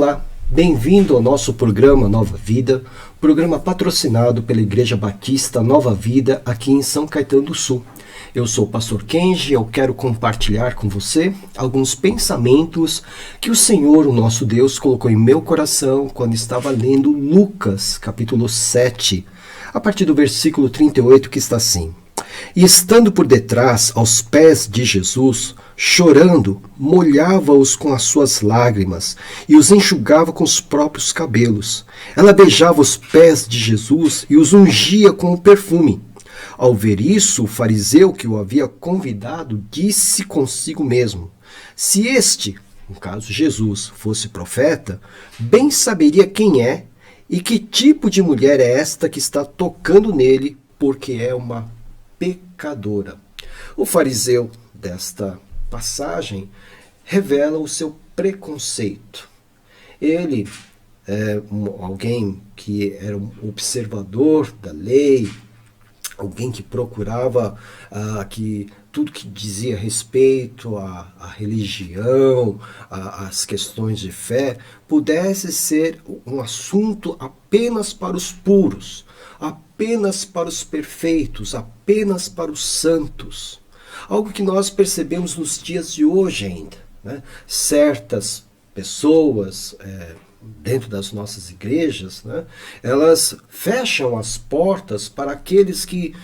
Olá, bem-vindo ao nosso programa Nova Vida, programa patrocinado pela Igreja Batista Nova Vida aqui em São Caetano do Sul. Eu sou o pastor Kenji e eu quero compartilhar com você alguns pensamentos que o Senhor, o nosso Deus, colocou em meu coração quando estava lendo Lucas, capítulo 7, a partir do versículo 38, que está assim: E estando por detrás, aos pés de Jesus, chorando, molhava-os com as suas lágrimas e os enxugava com os próprios cabelos. Ela beijava os pés de Jesus e os ungia com o perfume. Ao ver isso, o fariseu que o havia convidado disse consigo mesmo: se este, no caso Jesus, fosse profeta, bem saberia quem é e que tipo de mulher é esta que está tocando nele, porque é uma pecadora. O fariseu desta passagem revela o seu preconceito. Ele é alguém que era um observador da lei, alguém que procurava que tudo que dizia respeito à religião, às questões de fé, pudesse ser um assunto apenas para os puros, apenas para os perfeitos, apenas para os santos. Algo que nós percebemos nos dias de hoje ainda, né? Certas pessoas dentro das nossas igrejas, né, elas fecham as portas para aqueles que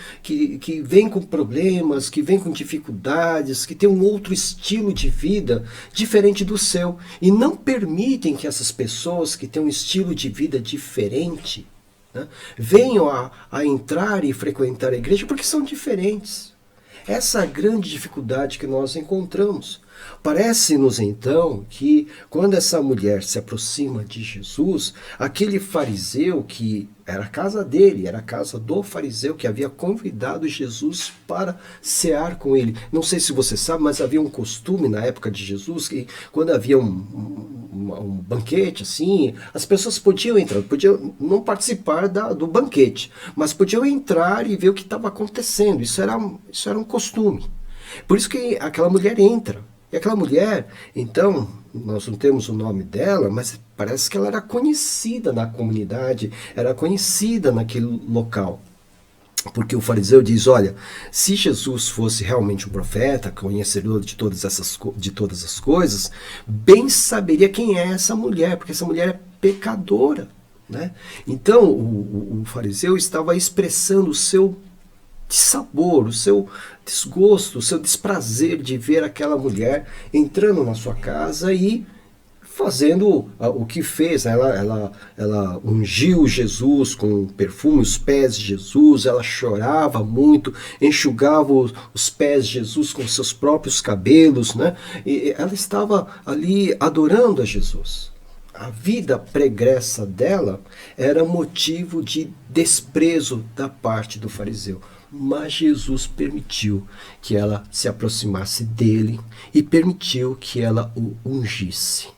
vêm com problemas, que vêm com dificuldades, que têm um outro estilo de vida diferente do seu, e não permitem que essas pessoas que têm um estilo de vida diferente, né, venham a entrar e frequentar a igreja porque são diferentes. Essa é a grande dificuldade que nós encontramos. Parece-nos então que quando essa mulher se aproxima de Jesus, aquele fariseu que era a casa dele, era a casa do fariseu que havia convidado Jesus para cear com ele. Não sei se você sabe, mas havia um costume na época de Jesus que quando havia um banquete assim, as pessoas podiam entrar, podiam não participar do banquete, mas podiam entrar e ver o que estava acontecendo. Isso era um costume. Por isso que aquela mulher entra. E aquela mulher, então, nós não temos o nome dela, mas parece que ela era conhecida na comunidade, era conhecida naquele local. Porque o fariseu diz: olha, se Jesus fosse realmente um profeta, conhecedor de todas as coisas, bem saberia quem é essa mulher, porque essa mulher é pecadora, né? Então, o fariseu estava expressando o seu dissabor, o seu desgosto, o seu desprazer de ver aquela mulher entrando na sua casa e fazendo o que fez. Ela ungiu Jesus com perfume, os pés de Jesus, ela chorava muito, enxugava os pés de Jesus com seus próprios cabelos, né? E ela estava ali adorando a Jesus. A vida pregressa dela era motivo de desprezo da parte do fariseu. Mas Jesus permitiu que ela se aproximasse dele e permitiu que ela o ungisse.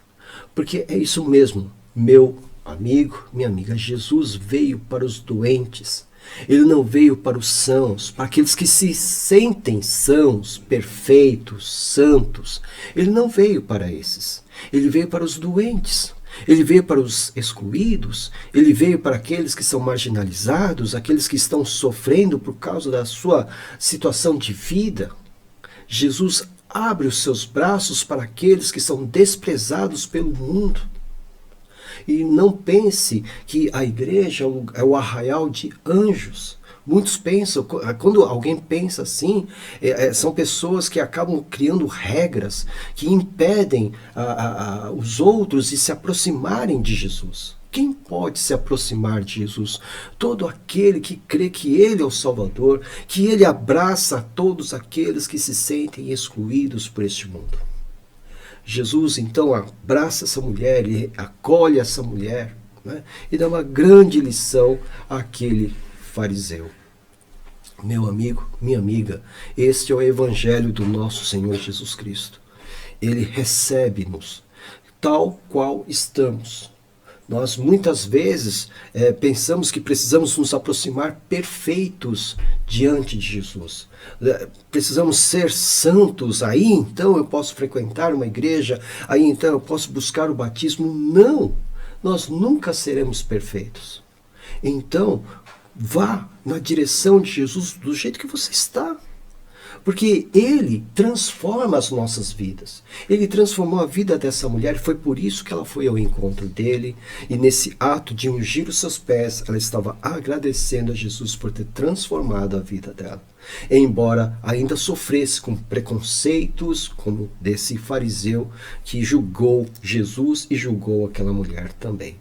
Porque é isso mesmo, meu amigo, minha amiga, Jesus veio para os doentes. Ele não veio para os sãos, para aqueles que se sentem sãos, perfeitos, santos. Ele não veio para esses. Ele veio para os doentes. Ele veio para os excluídos, ele veio para aqueles que são marginalizados, aqueles que estão sofrendo por causa da sua situação de vida. Jesus abre os seus braços para aqueles que são desprezados pelo mundo. E não pense que a igreja é o arraial de anjos. Muitos pensam, quando alguém pensa assim, são pessoas que acabam criando regras que impedem os outros de se aproximarem de Jesus. Quem pode se aproximar de Jesus? Todo aquele que crê que Ele é o Salvador, que Ele abraça a todos aqueles que se sentem excluídos por este mundo. Jesus então abraça essa mulher, ele acolhe essa mulher, né, e dá uma grande lição àquele fariseu. Meu amigo, minha amiga, este é o Evangelho do nosso Senhor Jesus Cristo. Ele recebe-nos tal qual estamos. Nós muitas vezes pensamos que precisamos nos aproximar perfeitos diante de Jesus. Precisamos ser santos, aí então eu posso frequentar uma igreja, aí então eu posso buscar o batismo. Não! Nós nunca seremos perfeitos. Então, vá na direção de Jesus do jeito que você está. Porque Ele transforma as nossas vidas. Ele transformou a vida dessa mulher e foi por isso que ela foi ao encontro dele. E nesse ato de ungir os seus pés, ela estava agradecendo a Jesus por ter transformado a vida dela. Embora ainda sofresse com preconceitos, como desse fariseu que julgou Jesus e julgou aquela mulher também.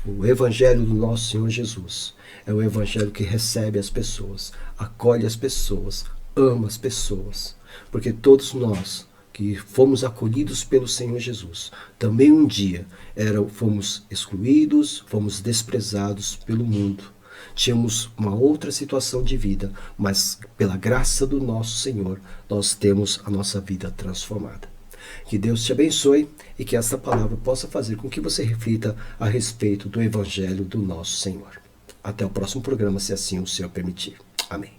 O Evangelho do nosso Senhor Jesus é o Evangelho que recebe as pessoas, acolhe as pessoas, ama as pessoas, porque todos nós que fomos acolhidos pelo Senhor Jesus, também um dia fomos excluídos, fomos desprezados pelo mundo. Tínhamos uma outra situação de vida, mas pela graça do nosso Senhor, nós temos a nossa vida transformada. Que Deus te abençoe e que esta palavra possa fazer com que você reflita a respeito do Evangelho do nosso Senhor. Até o próximo programa, se assim o Senhor permitir. Amém.